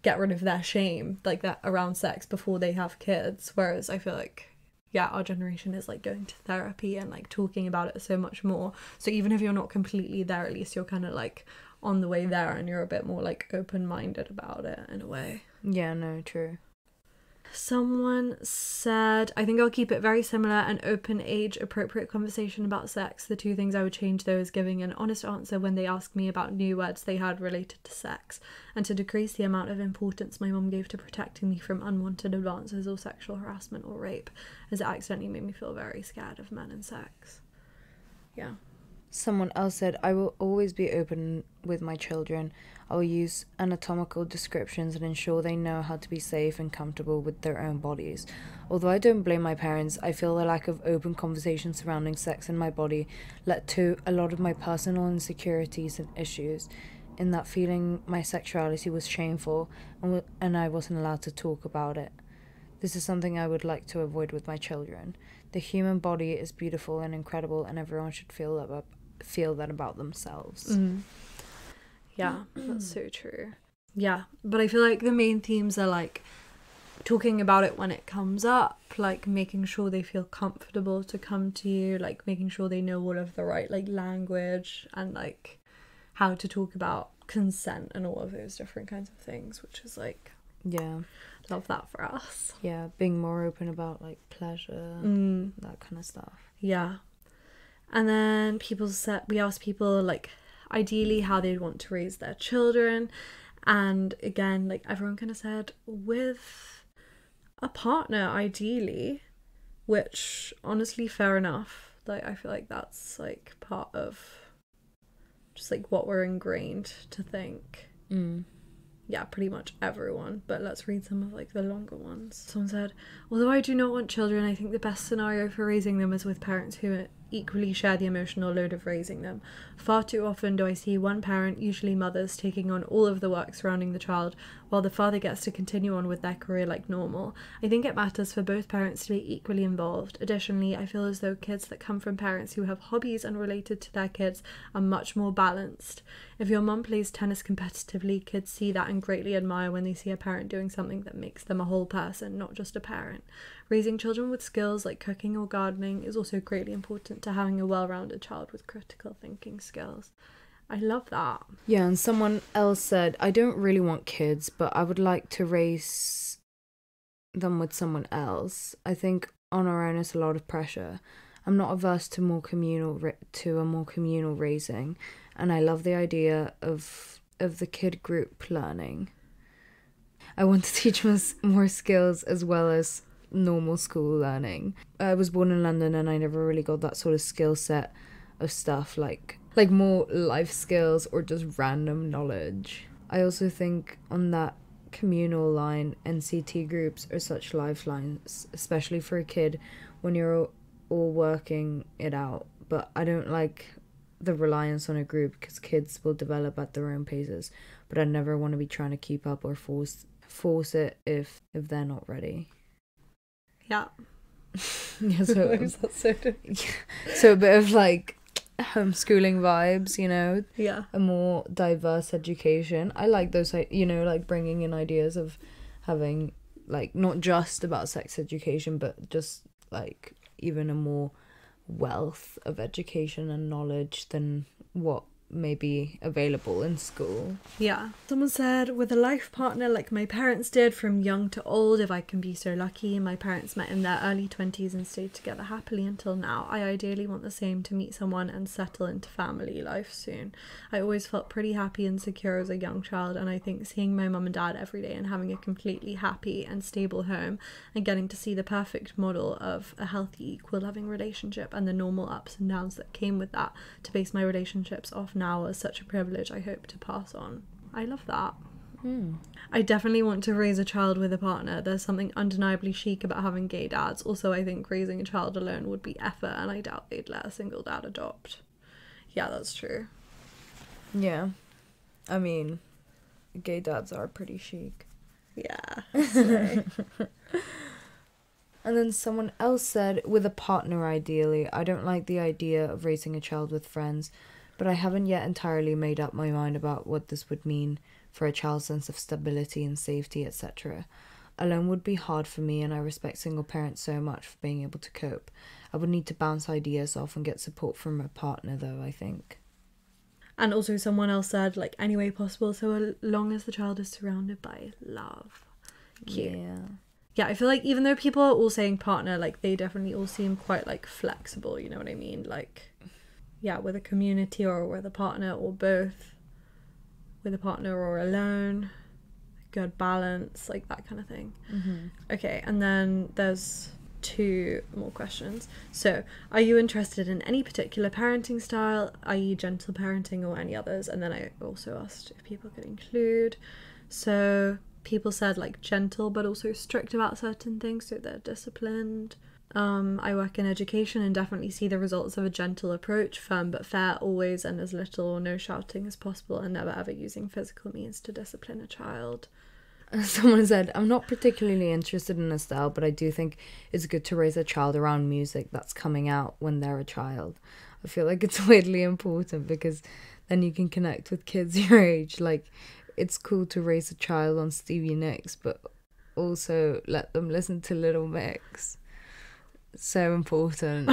get rid of their shame like that around sex before they have kids. Whereas I feel like, yeah, our generation is like going to therapy and like talking about it so much more. So even if you're not completely there, at least you're kind of like on the way there and you're a bit more like open-minded about it in a way. Yeah, no, true. Someone said, I think I'll keep it very similar, an open age appropriate conversation about sex. The two things I would change though is giving an honest answer when they ask me about new words they had related to sex, and to decrease the amount of importance my mum gave to protecting me from unwanted advances or sexual harassment or rape, as it accidentally made me feel very scared of men and sex. Yeah. Someone else said, I will always be open with my children. I will use anatomical descriptions and ensure they know how to be safe and comfortable with their own bodies. Although I don't blame my parents, I feel the lack of open conversation surrounding sex and my body led to a lot of my personal insecurities and issues, in that feeling my sexuality was shameful and I wasn't allowed to talk about it. This is something I would like to avoid with my children. The human body is beautiful and incredible, and everyone should feel that about themselves. Yeah, that's so true. Yeah, but I feel like the main themes are like talking about it when it comes up, like making sure they feel comfortable to come to you, like making sure they know all of the right like language and like how to talk about consent and all of those different kinds of things, which is like, yeah, love that for us. Yeah, being more open about like pleasure, that kind of stuff. Yeah. And then we asked people like ideally how they'd want to raise their children, and again like everyone kind of said with a partner ideally, which honestly fair enough. Like I feel like that's like part of just like what we're ingrained to think. Yeah, pretty much everyone, but let's read some of like the longer ones. Someone said, although I do not want children, I think the best scenario for raising them is with parents who equally share the emotional load of raising them. Far too often do I see one parent, usually mothers, taking on all of the work surrounding the child, while the father gets to continue on with their career like normal. I think it matters for both parents to be equally involved. Additionally, I feel as though kids that come from parents who have hobbies unrelated to their kids are much more balanced. If your mum plays tennis competitively, kids see that and greatly admire when they see a parent doing something that makes them a whole person, not just a parent. Raising children with skills like cooking or gardening is also greatly important to having a well-rounded child with critical thinking skills. I love that. Yeah, and someone else said, I don't really want kids, but I would like to raise them with someone else. I think on our own is a lot of pressure. I'm not averse to a more communal raising, and I love the idea of the kid group learning. I want to teach more skills as well as normal school learning. I was born in London and I never really got that sort of skill set of stuff like more life skills or just random knowledge. I also think on that communal line, NCT groups are such lifelines, especially for a kid when you're all working it out. But I don't like the reliance on a group because kids will develop at their own paces, but I never want to be trying to keep up or force it if they're not ready. Yeah. Yeah, so That's so so a bit of like homeschooling vibes, you know. Yeah. A more diverse education. I like those, you know, like bringing in ideas of having like not just about sex education, but just like even a more wealth of education and knowledge than what may be available in school. Yeah. Someone said, with a life partner like my parents did from young to old, if I can be so lucky. My parents met in their early 20s and stayed together happily until now. I ideally want the same, to meet someone and settle into family life soon. I always felt pretty happy and secure as a young child, and I think seeing my mum and dad every day and having a completely happy and stable home and getting to see the perfect model of a healthy, equal, loving relationship and the normal ups and downs that came with that to base my relationships off now is such a privilege I hope to pass on. I love that. I definitely want to raise a child with a partner. There's something undeniably chic about having gay dads. Also, I think raising a child alone would be effort, and I doubt they'd let a single dad adopt. Yeah, that's true. Yeah. I mean, gay dads are pretty chic. Yeah. So. And then someone else said, with a partner ideally, I don't like the idea of raising a child with friends, but I haven't yet entirely made up my mind about what this would mean for a child's sense of stability and safety, etc. Alone would be hard for me, and I respect single parents so much for being able to cope. I would need to bounce ideas off and get support from a partner, though, I think. And also someone else said, like, any way possible, so long as the child is surrounded by love. Cute. Yeah, I feel like even though people are all saying partner, like, they definitely all seem quite, like, flexible, you know what I mean? Like, yeah, with a community or with a partner or both. With a partner or alone. Good balance, like, that kind of thing. Mm-hmm. Okay, and then there's 2 more questions. So, are you interested in any particular parenting style, i.e. gentle parenting or any others? And then I also asked if people could include. So... people said like gentle but also strict about certain things, so they're disciplined. I work in education and definitely see the results of a gentle approach, firm but fair always, and as little or no shouting as possible, and never ever using physical means to discipline a child. Someone said, I'm not particularly interested in a style, but I do think it's good to raise a child around music that's coming out when they're a child. I feel like it's weirdly important because then you can connect with kids your age. Like, it's cool to raise a child on Stevie Nicks, but also let them listen to Little Mix. So important.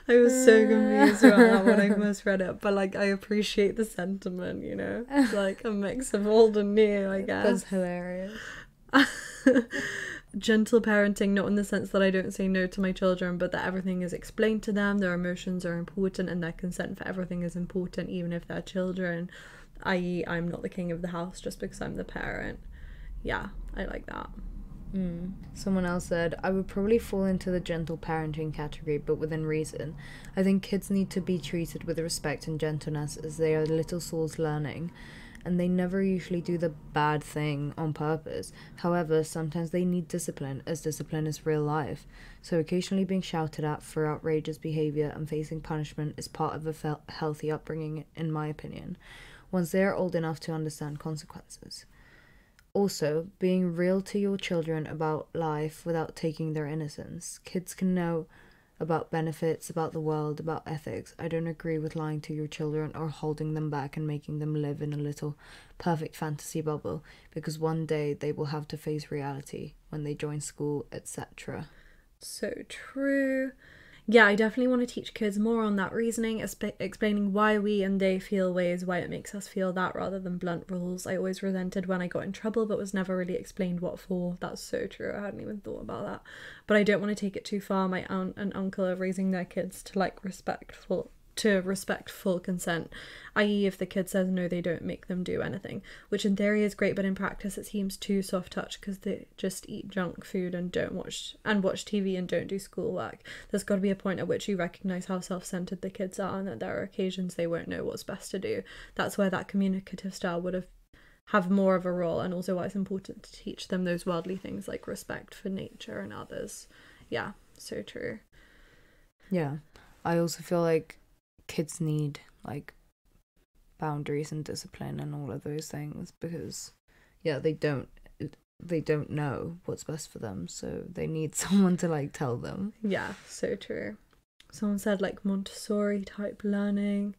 I was so confused about that when I first read it, but like I appreciate the sentiment, you know? It's like a mix of old and new, I guess. That's hilarious. Gentle parenting, not in the sense that I don't say no to my children, but that everything is explained to them, their emotions are important, and their consent for everything is important, even if they're children, i.e. I'm not the king of the house just because I'm the parent. Yeah, I like that. Someone else said, I would probably fall into the gentle parenting category, but within reason. I think kids need to be treated with respect and gentleness as they are little souls learning, and they never usually do the bad thing on purpose. However, sometimes they need discipline, as discipline is real life. So occasionally being shouted at for outrageous behaviour and facing punishment is part of a healthy upbringing, in my opinion, once they are old enough to understand consequences. Also, being real to your children about life without taking their innocence. Kids can know about benefits, about the world, about ethics. I don't agree with lying to your children or holding them back and making them live in a little perfect fantasy bubble, because one day they will have to face reality when they join school, etc. So true. Yeah, I definitely want to teach kids more on that reasoning, explaining why we and they feel ways, why it makes us feel that, rather than blunt rules. I always resented when I got in trouble, but was never really explained what for. That's so true. I hadn't even thought about that. But I don't want to take it too far. My aunt and uncle are raising their kids to respect full consent, i.e. if the kid says no, they don't make them do anything, which in theory is great, but in practice it seems too soft touch because they just eat junk food and watch TV and don't do schoolwork. There's got to be a point at which you recognise how self-centered the kids are and that there are occasions they won't know what's best to do. That's where that communicative style would have more of a role, and also why it's important to teach them those worldly things like respect for nature and others. Yeah, so true. Yeah, I also feel like kids need like boundaries and discipline and all of those things, because they don't know what's best for them, so they need someone to like tell them. Yeah, so true. Someone said like Montessori type learning,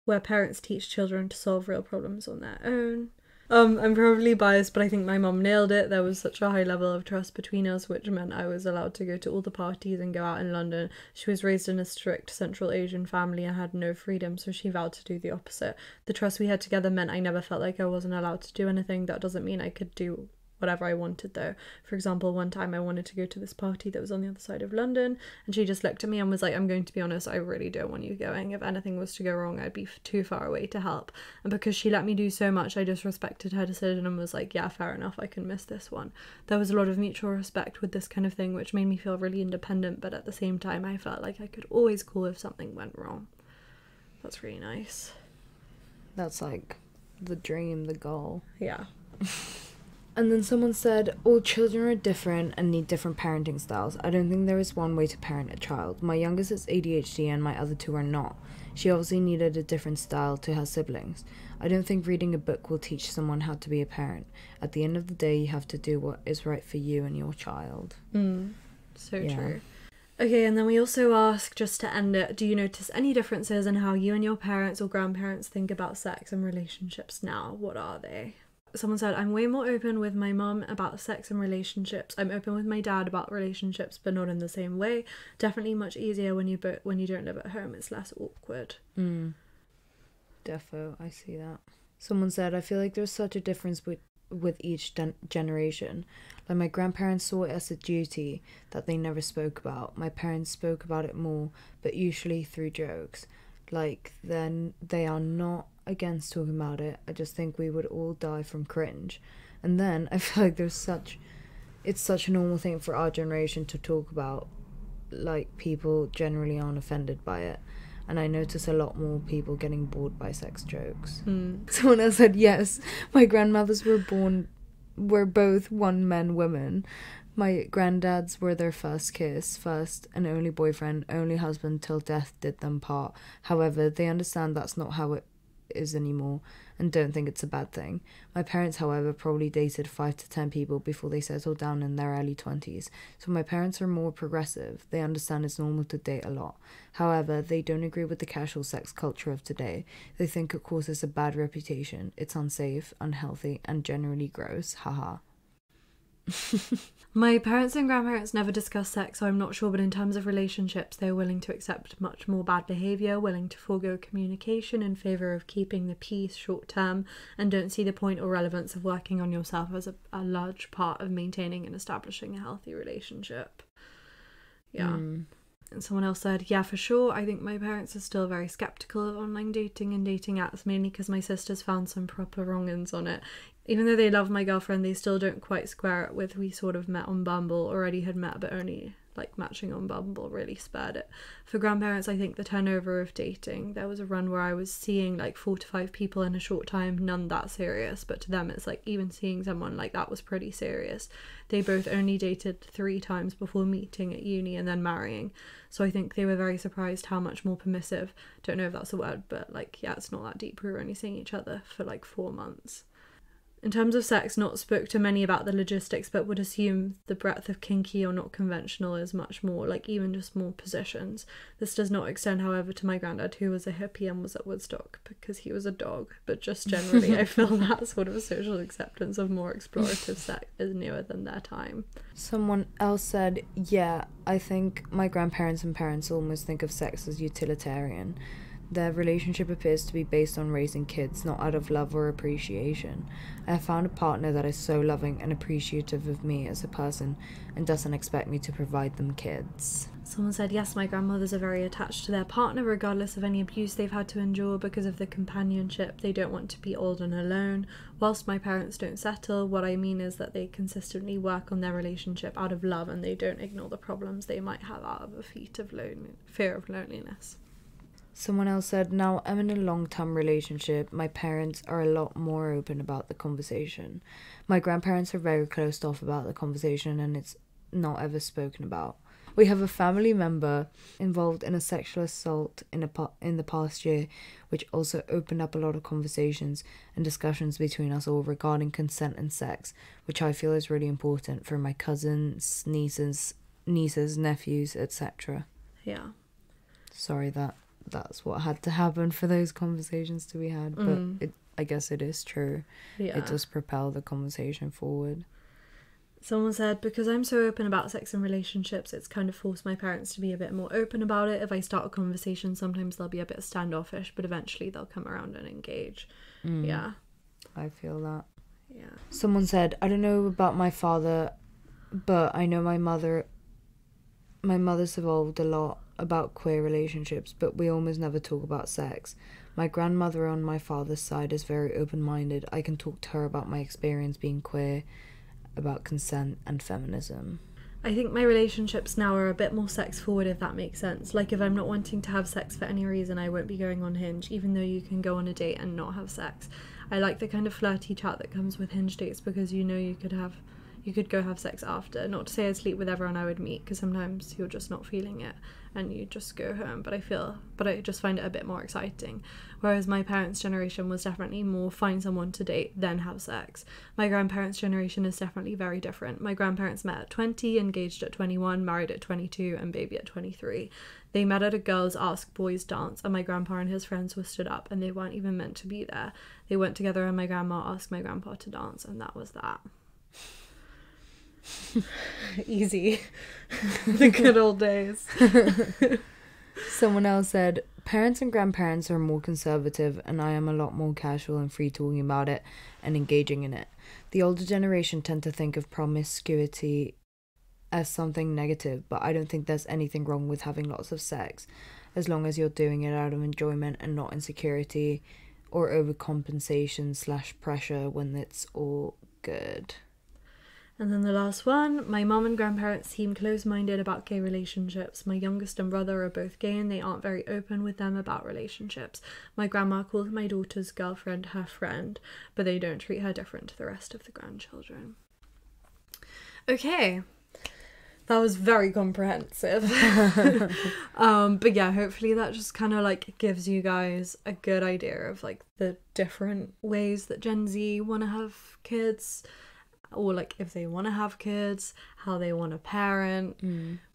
where parents teach children to solve real problems on their own. I'm probably biased, but I think my mum nailed it. There was such a high level of trust between us, which meant I was allowed to go to all the parties and go out in London. She was raised in a strict Central Asian family and had no freedom, so she vowed to do the opposite. The trust we had together meant I never felt like I wasn't allowed to do anything. That doesn't mean I could do whatever I wanted though. For example, one time I wanted to go to this party that was on the other side of London, and she just looked at me and was like, I'm going to be honest, I really don't want you going. If anything was to go wrong, I'd be too far away to help. And because she let me do so much, I just respected her decision and was like, yeah, fair enough, I can miss this one. There was a lot of mutual respect with this kind of thing, which made me feel really independent, but at the same time I felt like I could always call if something went wrong. That's really nice. That's like the dream, the goal. Yeah. And then someone said, all children are different and need different parenting styles. I don't think there is one way to parent a child. My youngest has ADHD and my other two are not. She obviously needed a different style to her siblings. I don't think reading a book will teach someone how to be a parent. At the end of the day, you have to do what is right for you and your child. So true. Okay, and then we also ask, just to end it, do you notice any differences in how you and your parents or grandparents think about sex and relationships now? What are they? Someone said, I'm way more open with my mum about sex and relationships. I'm open with my dad about relationships, but not in the same way. Definitely much easier when you don't live at home. It's less awkward. Defo, I see that. Someone said, I feel like there's such a difference with each generation. Like, my grandparents saw it as a duty that they never spoke about. My parents spoke about it more, but usually through jokes. Like, then they are not against talking about it. I just think we would all die from cringe. And then I feel like it's such a normal thing for our generation to talk about. Like, people generally aren't offended by it. And I notice a lot more people getting bored by sex jokes. Someone else said, yes, my grandmothers were both one men, women. My granddads were their first kiss, first and only boyfriend, only husband till death did them part. However, they understand that's not how it is anymore and don't think it's a bad thing. My parents, however, probably dated 5 to 10 people before they settled down in their early 20s. So my parents are more progressive. They understand it's normal to date a lot. However, they don't agree with the casual sex culture of today. They think it causes a bad reputation. It's unsafe, unhealthy, and generally gross. Haha. My parents and grandparents never discussed sex, so I'm not sure, but in terms of relationships, they're willing to accept much more bad behaviour, willing to forego communication in favour of keeping the peace short term, and don't see the point or relevance of working on yourself as a large part of maintaining and establishing a healthy relationship. Yeah. And someone else said, yeah, for sure, I think my parents are still very sceptical of online dating and dating apps, mainly because my sister's found some proper wrong-uns on it. Even though they love my girlfriend, they still don't quite square it with we sort of met on Bumble, already had met, but only like matching on Bumble really spared it. For grandparents, I think the turnover of dating, there was a run where I was seeing like 4 to 5 people in a short time, none that serious, but to them it's like even seeing someone like that was pretty serious. They both only dated 3 times before meeting at uni and then marrying, so I think they were very surprised how much more permissive, don't know if that's a word, but like, yeah, it's not that deep. We were only seeing each other for like 4 months. In terms of sex, not spoke to many about the logistics, but would assume the breadth of kinky or not conventional is much more, like even just more positions. This does not extend, however, to my granddad, who was a hippie and was at Woodstock because he was a dog, but just generally I feel that sort of social acceptance of more explorative sex is newer than their time. Someone else said, yeah, I think my grandparents and parents almost think of sex as utilitarian. Their relationship appears to be based on raising kids, not out of love or appreciation. I have found a partner that is so loving and appreciative of me as a person and doesn't expect me to provide them kids. Someone said, yes, my grandmothers are very attached to their partner regardless of any abuse they've had to endure because of the companionship. They don't want to be old and alone. Whilst my parents don't settle, what I mean is that they consistently work on their relationship out of love and they don't ignore the problems they might have out of a fear of loneliness. Someone else said, now I'm in a long-term relationship. My parents are a lot more open about the conversation. My grandparents are very closed off about the conversation and it's not ever spoken about. We have a family member involved in a sexual assault in the past year, which also opened up a lot of conversations and discussions between us all regarding consent and sex, which I feel is really important for my cousins, nieces, nephews, etc. Yeah. Sorry that's what had to happen for those conversations to be had, but I guess it is true. Yeah. It does propel the conversation forward. Someone said, because I'm so open about sex and relationships, it's kind of forced my parents to be a bit more open about it. If I start a conversation, sometimes they'll be a bit standoffish, but eventually they'll come around and engage. Yeah. I feel that. Yeah. Someone said, I don't know about my father, but I know my mother's evolved a lot about queer relationships, but we almost never talk about sex. My grandmother on my father's side is very open-minded. I can talk to her about my experience being queer, about consent and feminism. I think my relationships now are a bit more sex forward, if that makes sense. Like, if I'm not wanting to have sex for any reason, I won't be going on Hinge, even though you can go on a date and not have sex. I like the kind of flirty chat that comes with Hinge dates, because you know you could go have sex after. Not to say I'd sleep with everyone I would meet, because sometimes you're just not feeling it and you just go home, but I just find it a bit more exciting. Whereas my parents' generation was definitely more find someone to date, then have sex. My grandparents' generation is definitely very different. My grandparents met at 20, engaged at 21, married at 22, and baby at 23. They met at a girls' Ask Boys dance, and my grandpa and his friends were stood up, and they weren't even meant to be there. They went together, and my grandma asked my grandpa to dance, and that was that. Easy. The good old days. Someone else said, parents and grandparents are more conservative, and I am a lot more casual and free talking about it and engaging in it. The older generation tend to think of promiscuity as something negative, but I don't think there's anything wrong with having lots of sex, as long as you're doing it out of enjoyment and not insecurity or overcompensation/pressure when it's all good. And then the last one, my mum and grandparents seem close-minded about gay relationships. My youngest and brother are both gay and they aren't very open with them about relationships. My grandma calls my daughter's girlfriend her friend, but they don't treat her different to the rest of the grandchildren. Okay, that was very comprehensive. But yeah, hopefully that just kind of like gives you guys a good idea of like the different ways that Gen Z want to have kids, or like if they want to have kids, how they want to parent,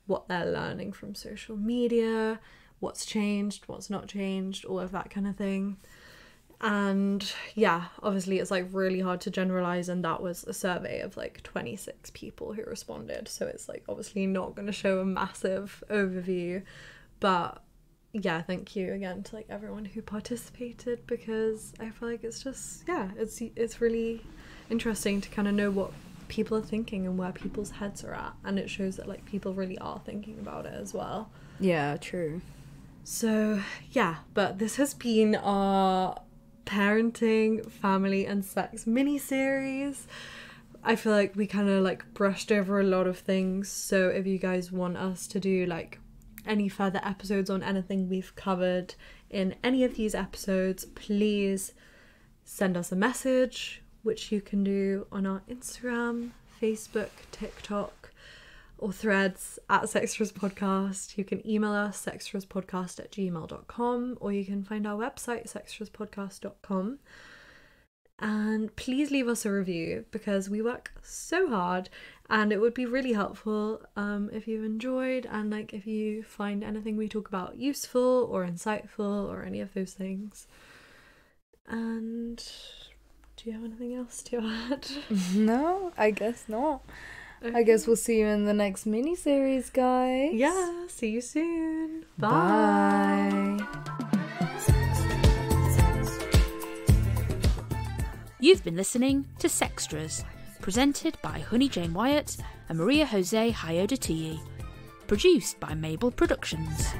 what they're learning from social media, what's changed, what's not changed, all of that kind of thing. And yeah, obviously it's like really hard to generalize, and that was a survey of like 26 people who responded, so it's like obviously not going to show a massive overview. But yeah, thank you again to like everyone who participated, because I feel like it's just, yeah, it's really interesting to kind of know what people are thinking and where people's heads are at, and it shows that like people really are thinking about it as well. Yeah, true. So yeah, but this has been our parenting, family and sex mini-series. I feel like we kind of like brushed over a lot of things, so if you guys want us to do like any further episodes on anything we've covered in any of these episodes, please send us a message, which you can do on our Instagram, Facebook, TikTok, or Threads at Sexless Podcast. You can email us sexlesspodcast@gmail.com, or you can find our website sexlesspodcast.com. And please leave us a review, because we work so hard, and it would be really helpful if you've enjoyed, and like if you find anything we talk about useful or insightful or any of those things. And do you have anything else to add? No, I guess not. Okay. I guess we'll see you in the next mini-series, guys. Yeah, see you soon. Bye. You've been listening to Sextras, presented by Honey Jane Wyatt and Maria Jose Hayodatiyi. Produced by Mabel Productions.